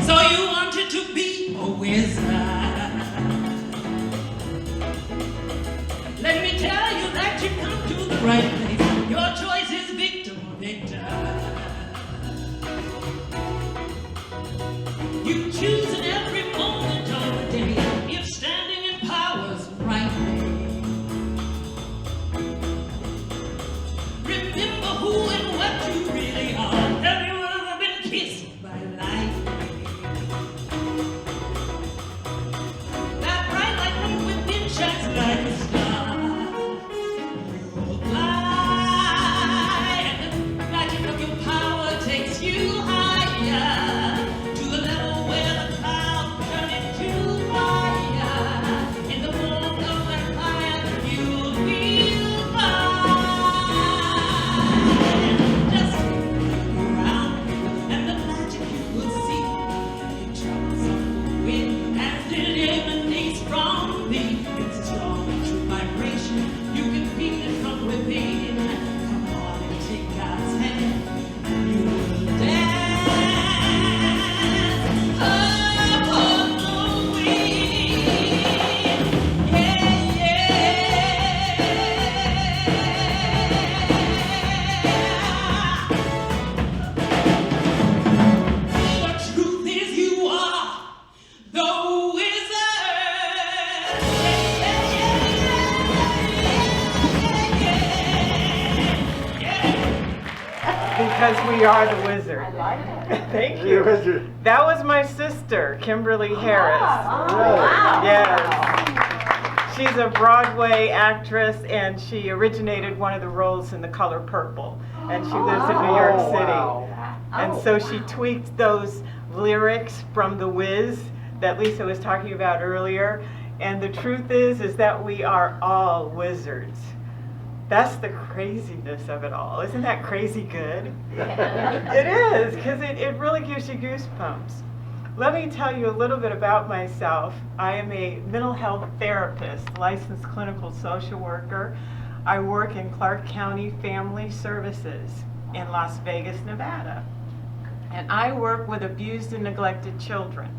So you wanted to be a wizard. Let me tell you that you come to the right place. Your choice is victim or victor. You choose in every moment of the day if standing in power's right way. Remember who and what you really are. Have you ever been kissed by light? That bright light from within shines like a star. You'll fly, and the magic of your power takes you higher to the level where the clouds turn into fire. In the warmth of that fire, you'll feel fine. Just look around you, and the magic you will see. It travels on the wind as it emanates from thee. It's a strong, true vibration. You can feel it from within. Come on and take God's hand. You will dance upon the wind. Yeah, yeah. The truth is you are the wizard. Because we are the wizard. I like it. Thank You're you. a wizard. That was my sister, Kimberly Harris. Wow. Yes. She's a Broadway actress, and she originated one of the roles in The Color Purple. And she lives in New York Oh, City. wow. And so she tweaked those lyrics from The Wiz that Lisa was talking about earlier. And the truth is that we are all wizards. That's the craziness of it all. Isn't that crazy good? It is, because it really gives you goosebumps. Let me tell you a little bit about myself. I am a mental health therapist, licensed clinical social worker. I work in Clark County Family Services in Las Vegas, Nevada. And I work with abused and neglected children.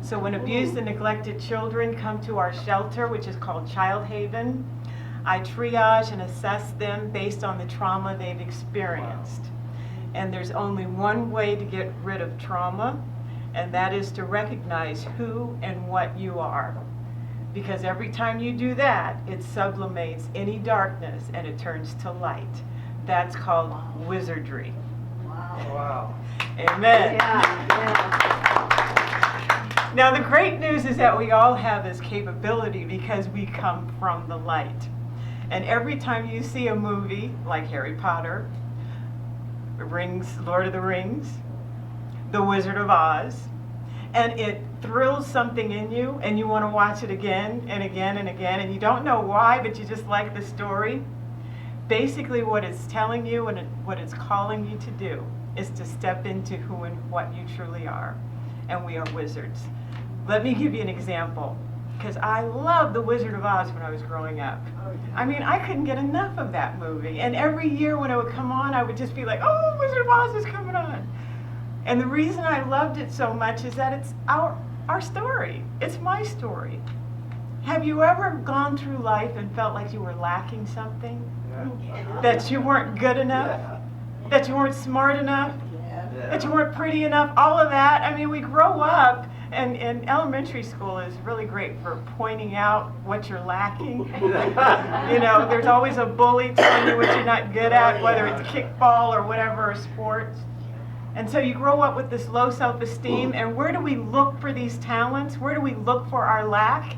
So when abused and neglected children come to our shelter, which is called Child Haven, I triage and assess them based on the trauma they've experienced. And there's only one way to get rid of trauma, and that is to recognize who and what you are. Because every time you do that, it sublimates any darkness and it turns to light. That's called wizardry. Wow. Amen. Yeah. Now the great news is that we all have this capability because we come from the light. And every time you see a movie like Harry Potter, Lord of the Rings, The Wizard of Oz, and it thrills something in you and you want to watch it again and again and again, and you don't know why, but you just like the story. Basically what it's telling you and what it's calling you to do is to step into who and what you truly are. And we are wizards. Let me give you an example, because I loved The Wizard of Oz when I was growing up. I mean, I couldn't get enough of that movie. And every year when it would come on, I would just be like, oh, Wizard of Oz is coming on. And the reason I loved it so much is that it's our story. It's my story. Have you ever gone through life and felt like you were lacking something? Yeah. That you weren't good enough? Yeah. That you weren't smart enough? Yeah. That you weren't pretty enough? All of that. I mean, we grow up, and elementary school is really great for pointing out what you're lacking. You know, there's always a bully telling you what you're not good at, whether it's kickball or whatever, or sports. And so you grow up with this low self-esteem, and where do we look for these talents? Where do we look for our lack?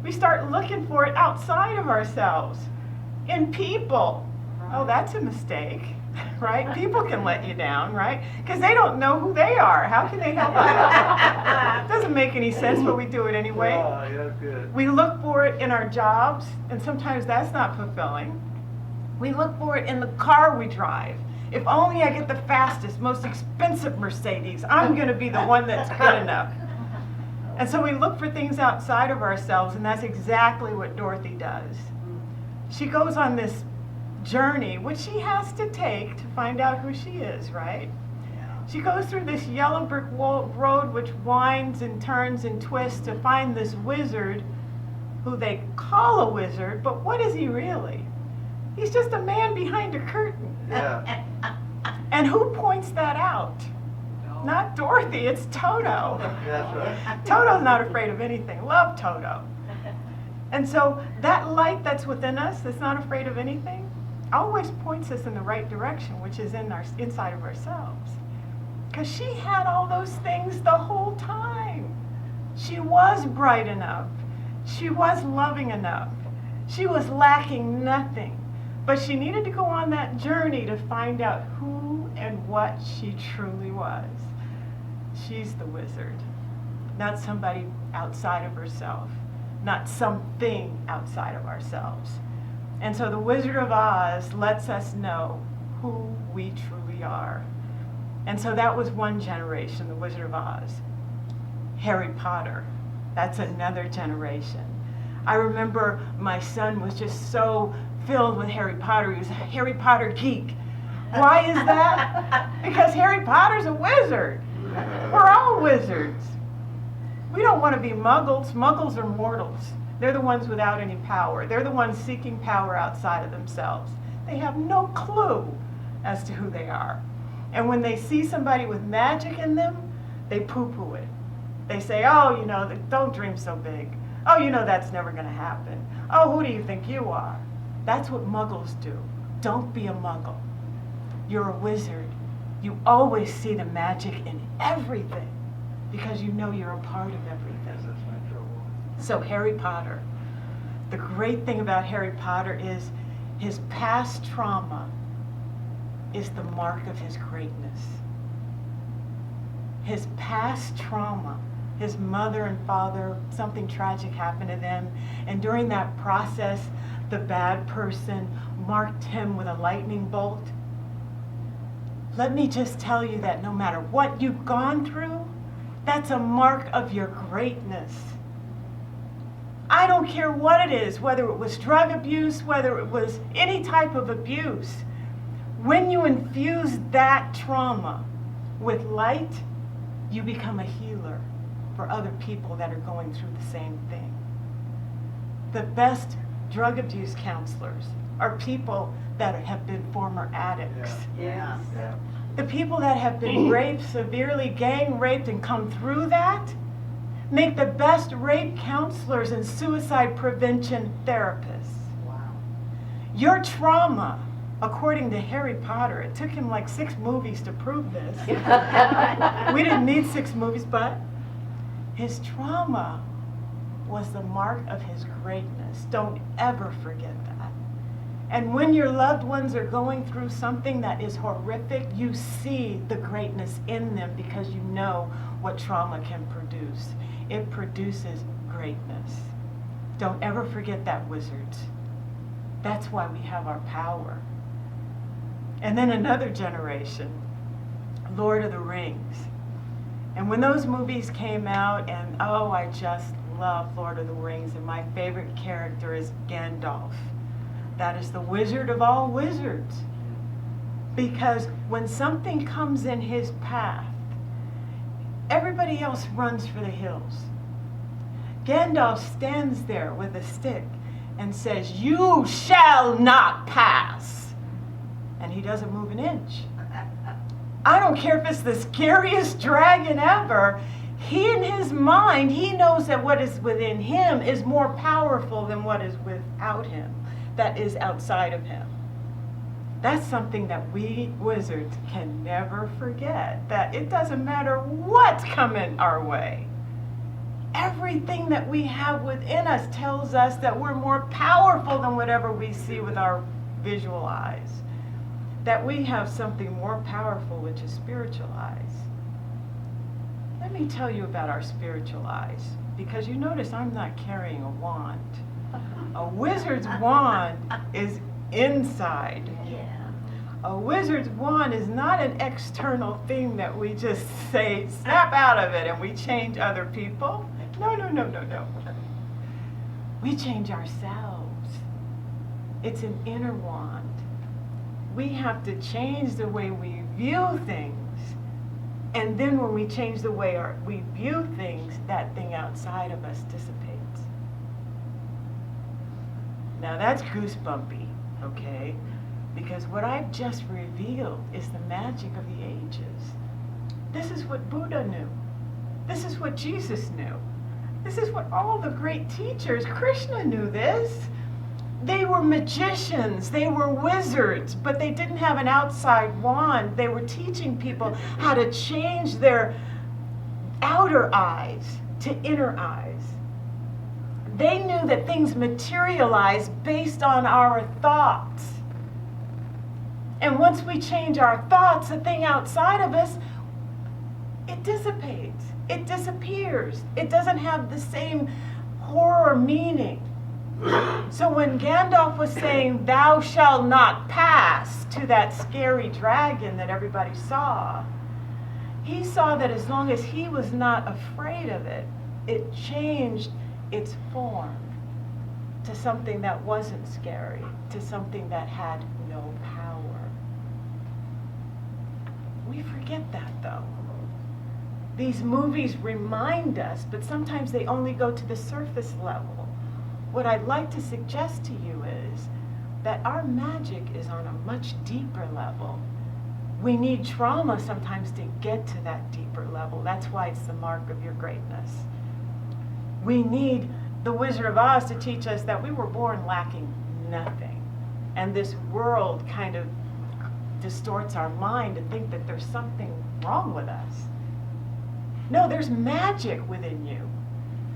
We start looking for it outside of ourselves, in people. Oh, that's a mistake, right? People can let you down, right? Because they don't know who they are. How can they help you? It doesn't make any sense, but we do it anyway. Oh, yeah, good. We look for it in our jobs, and sometimes that's not fulfilling. We look for it in the car we drive. If only I get the fastest, most expensive Mercedes, I'm going to be the one that's good enough. And so we look for things outside of ourselves, and that's exactly what Dorothy does. She goes on this journey, which she has to take to find out who she is, right? She goes through this yellow brick road which winds and turns and twists to find this wizard who they call a wizard, but what is he really? He's just a man behind a curtain. Yeah. And who points that out? Not Dorothy, it's Toto. That's right. Toto's not afraid of anything. Love Toto. And so that light that's within us, that's not afraid of anything, always points us in the right direction, which is inside of ourselves. Because she had all those things the whole time. She was bright enough. She was loving enough. She was lacking nothing. But she needed to go on that journey to find out who and what she truly was. She's the wizard, not somebody outside of herself, not something outside of ourselves. And so the Wizard of Oz lets us know who we truly are. And so that was one generation, the Wizard of Oz. Harry Potter, that's another generation. I remember my son was just so filled with Harry Potter. He was a Harry Potter geek. Why is that? Because Harry Potter's a wizard. We're all wizards. We don't want to be muggles. Muggles are mortals. They're the ones without any power. They're the ones seeking power outside of themselves. They have no clue as to who they are. And when they see somebody with magic in them, they poo-poo it. They say, oh, don't dream so big. Oh, that's never going to happen. Oh, who do you think you are? That's what muggles do. Don't be a muggle. You're a wizard. You always see the magic in everything because you know you're a part of everything. That's my trouble. So Harry Potter. The great thing about Harry Potter is his past trauma is the mark of his greatness. His past trauma, his mother and father, something tragic happened to them, and during that process, the bad person marked him with a lightning bolt. Let me just tell you that no matter what you've gone through, that's a mark of your greatness. I don't care what it is, whether it was drug abuse, whether it was any type of abuse. When you infuse that trauma with light, you become a healer for other people that are going through the same thing. The best drug abuse counselors are people that have been former addicts. Yes. Yeah. The people that have been raped, severely gang raped, and come through that make the best rape counselors and suicide prevention therapists. Wow. Your trauma, according to Harry Potter, it took him like 6 movies to prove this. We didn't need 6 movies, but his trauma was the mark of his greatness. Don't ever forget that. And when your loved ones are going through something that is horrific, you see the greatness in them because you know what trauma can produce. It produces greatness. Don't ever forget that, wizards. That's why we have our power. And then another generation, Lord of the Rings. And when those movies came out, and oh, I just love Lord of the Rings, and my favorite character is Gandalf. That is the wizard of all wizards. Because when something comes in his path, everybody else runs for the hills. Gandalf stands there with a stick and says, "You shall not pass." And he doesn't move an inch. I don't care if it's the scariest dragon ever. He, in his mind, he knows that what is within him is more powerful than what is without him, that is outside of him. That's something that we wizards can never forget, that it doesn't matter what's coming our way. Everything that we have within us tells us that we're more powerful than whatever we see with our visual eyes. That we have something more powerful, which is spiritual eyes. Let me tell you about our spiritual eyes, because you notice I'm not carrying a wand. A wizard's wand is inside. Yeah. A wizard's wand is not an external thing that we just say, snap out of it, and we change other people. No, no, no, no, no. We change ourselves. It's an inner wand. We have to change the way we view things. And then when we change the way we view things, that thing outside of us dissipates. Now that's goosebumpy, okay? Because what I've just revealed is the magic of the ages. This is what Buddha knew. This is what Jesus knew. This is what all the great teachers, Krishna knew this. They were magicians, they were wizards, but they didn't have an outside wand. They were teaching people how to change their outer eyes to inner eyes. They knew that things materialize based on our thoughts. And once we change our thoughts, the thing outside of us, it dissipates. It disappears. It doesn't have the same horror meaning. So when Gandalf was saying, "Thou shalt not pass," to that scary dragon that everybody saw, he saw that as long as he was not afraid of it, it changed its form to something that wasn't scary, to something that had no power. We forget that, though. These movies remind us, but sometimes they only go to the surface level. What I'd like to suggest to you is that our magic is on a much deeper level. We need trauma sometimes to get to that deeper level. That's why it's the mark of your greatness. We need the Wizard of Oz to teach us that we were born lacking nothing. And this world kind of distorts our mind to think that there's something wrong with us. No, there's magic within you.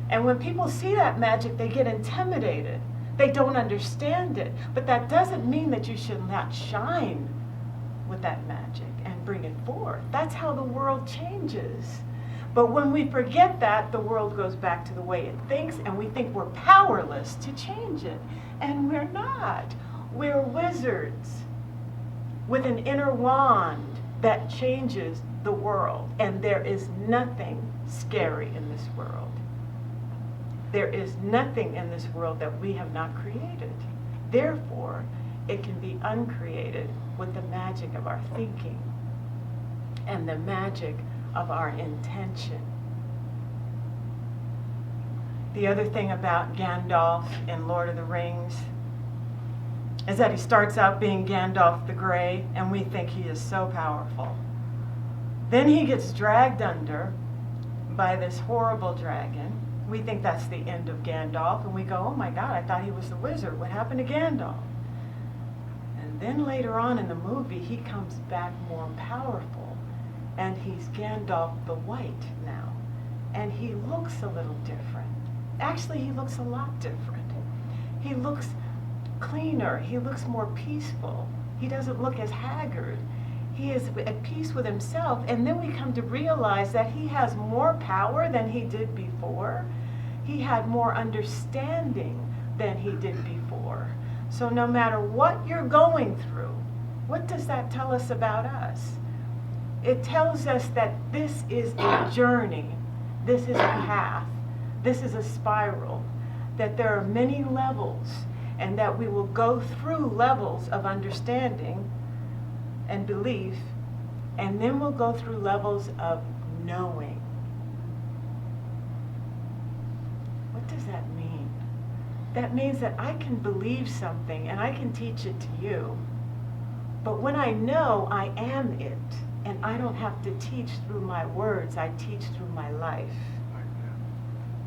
And when people see that magic, they get intimidated. They don't understand it. But that doesn't mean that you should not shine with that magic and bring it forth. That's how the world changes. But when we forget that, the world goes back to the way it thinks, and we think we're powerless to change it. And we're not. We're wizards with an inner wand that changes the world. And there is nothing scary in this world. There is nothing in this world that we have not created. Therefore, it can be uncreated with the magic of our thinking and the magic of our intention. The other thing about Gandalf in Lord of the Rings is that he starts out being Gandalf the Grey, and we think he is so powerful. Then he gets dragged under by this horrible dragon. We think that's the end of Gandalf, and we go, oh my God, I thought he was the wizard. What happened to Gandalf? And then later on in the movie, he comes back more powerful, and he's Gandalf the White now. And he looks a little different. Actually, he looks a lot different. He looks cleaner. He looks more peaceful. He doesn't look as haggard. He is at peace with himself. And then we come to realize that he has more power than he did before. He had more understanding than he did before. So no matter what you're going through, what does that tell us about us? It tells us that this is a journey. This is a path. This is a spiral. That there are many levels, and that we will go through levels of understanding and belief, and then we'll go through levels of knowing. What does that mean? That means that I can believe something and I can teach it to you, but when I know, I am it, and I don't have to teach through my words, I teach through my life.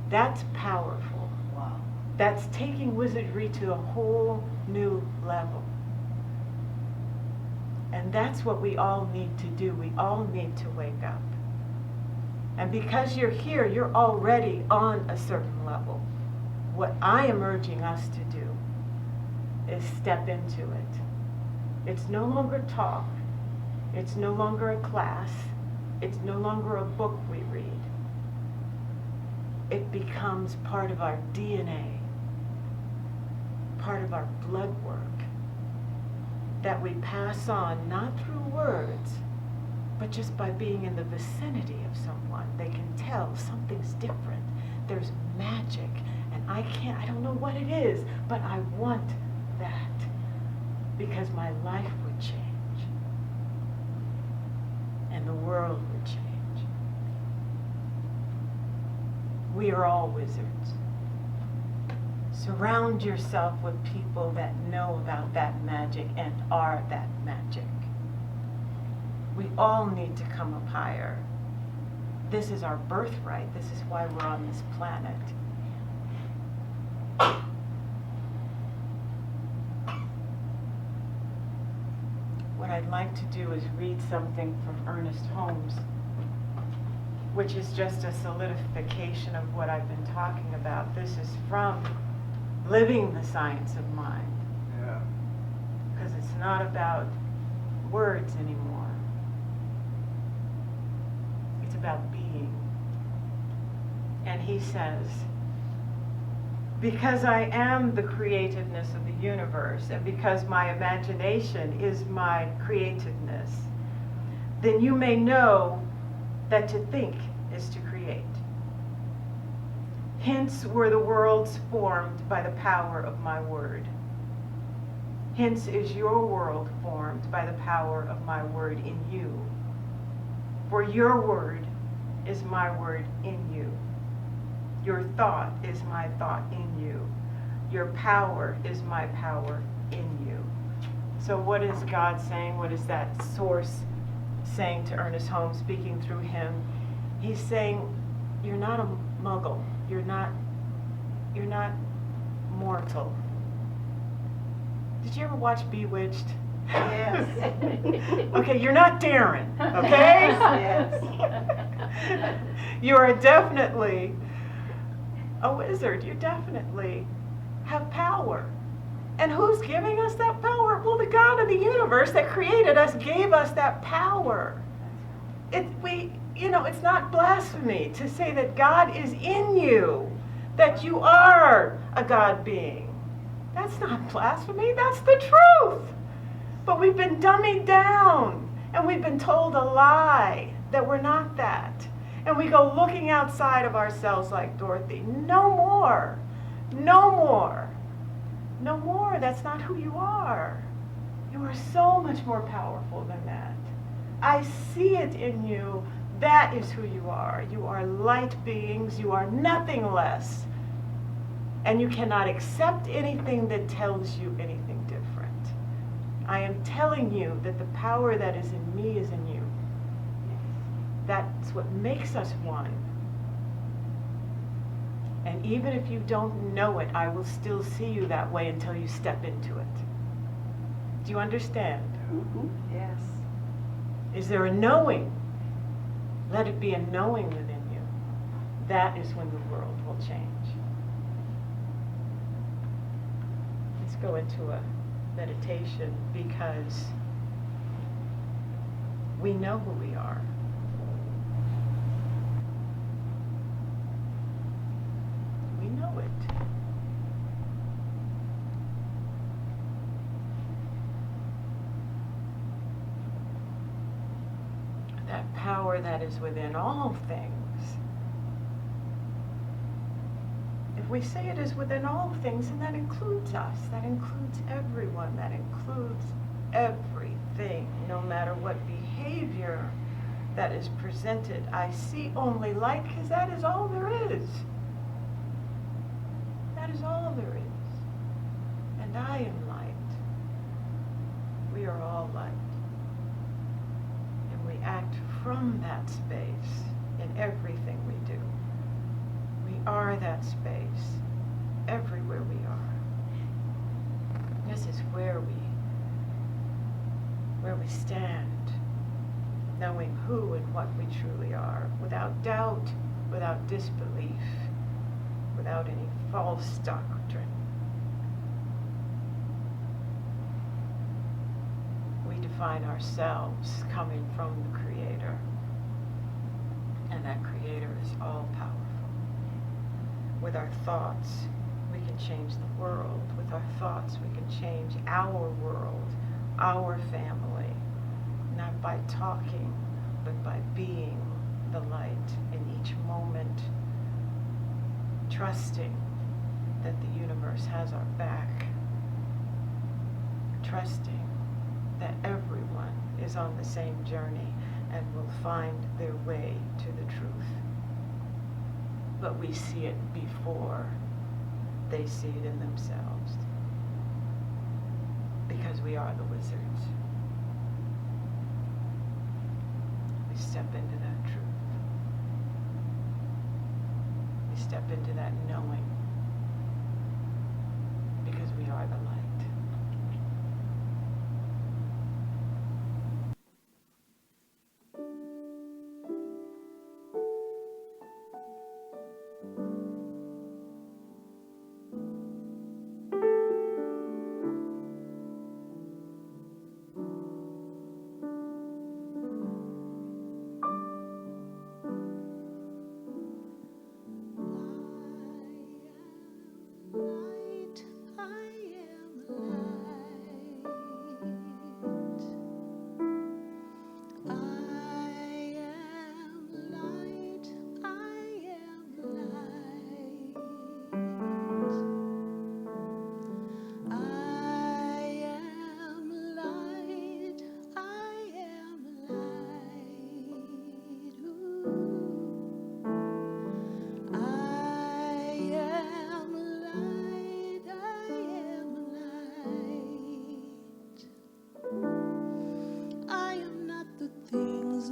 That's powerful. Wow. That's taking wizardry to a whole new level. And that's what we all need to do. We all need to wake up. And because you're here, you're already on a certain level. What I am urging us to do is step into it. It's no longer talk. It's no longer a class. It's no longer a book we read. It becomes part of our DNA, part of our blood work. that we pass on not through words, but just by being in the vicinity of someone. They can tell something's different. There's magic, and I don't know what it is, but I want that because my life would change and the world would change. We are all wizards. Surround yourself with people that know about that magic and are that magic. We all need to come up higher. This is our birthright. This is why we're on this planet. What I'd like to do is read something from Ernest Holmes, which is just a solidification of what I've been talking about. This is from Living the Science of Mind, Yeah. because it's not about words anymore. It's about being. And he says, because I am the creativeness of the universe, and because my imagination is my creativeness, then you may know that to think is to create. Hence were the worlds formed by the power of my word. Hence is your world formed by the power of my word in you. For your word is my word in you. Your thought is my thought in you. Your power is my power in you. So what is God saying? What is that source saying to Ernest Holmes, speaking through him? He's saying, you're not a muggle. You're not mortal. Did you ever watch Bewitched? Yes. Okay, you're not Darren, okay? Yes. You are definitely a wizard. You definitely have power. And who's giving us that power? Well, the God of the universe that created us gave us that power. It's not blasphemy to say that God is in you, that you are a God being. That's not blasphemy, that's the truth. But we've been dummied down, and we've been told a lie that we're not that. And we go looking outside of ourselves like Dorothy. No more. No more. No more. That's not who you are. You are so much more powerful than that. I see it in you. That is who you are. You are light beings. You are nothing less. And you cannot accept anything that tells you anything different. I am telling you that the power that is in me is in you. That's what makes us one. And even if you don't know it, I will still see you that way until you step into it. Do you understand? Yes. Is there a knowing? Let it be a knowing within you. That is when the world will change. Let's go into a meditation because we know who we are. We know it. That power that is within all things. If we say it is within all things, then that includes us. That includes everyone. That includes everything, no matter what behavior that is presented. I see only light because that is all there is. That is all there is. And I am light. We are all light. And we act from that space in everything we do. We are that space everywhere we are. This is where we stand, knowing who and what we truly are, without doubt, without disbelief, without any false doctrine. We define ourselves coming from the Creator, and that Creator is all powerful. With our thoughts, we can change the world. With our thoughts, we can change our world. our family, not by talking, but by being the light in each moment, trusting that the universe has our back, trusting that everyone is on the same journey and will find their way to the truth. But we see it before they see it in themselves, because we are the wizards. We step into that truth. We step into that knowing, because we are the light.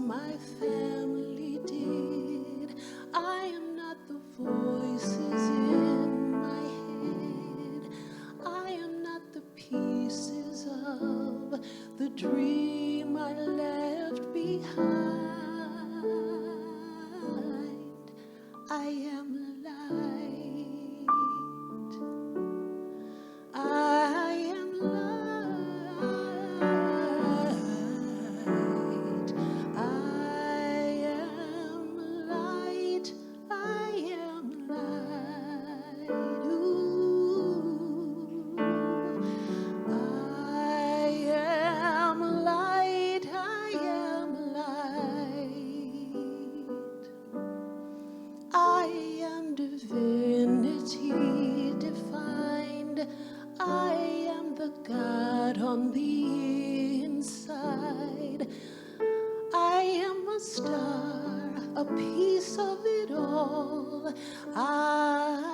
My family did. I am not the voices in my head. I am not the pieces of the dream I left behind. I am light. I am light. I am light. I am light. Ooh. I am light. I am light. I am divinity defined. I am the God on the inside. I am a star, a piece of it all. I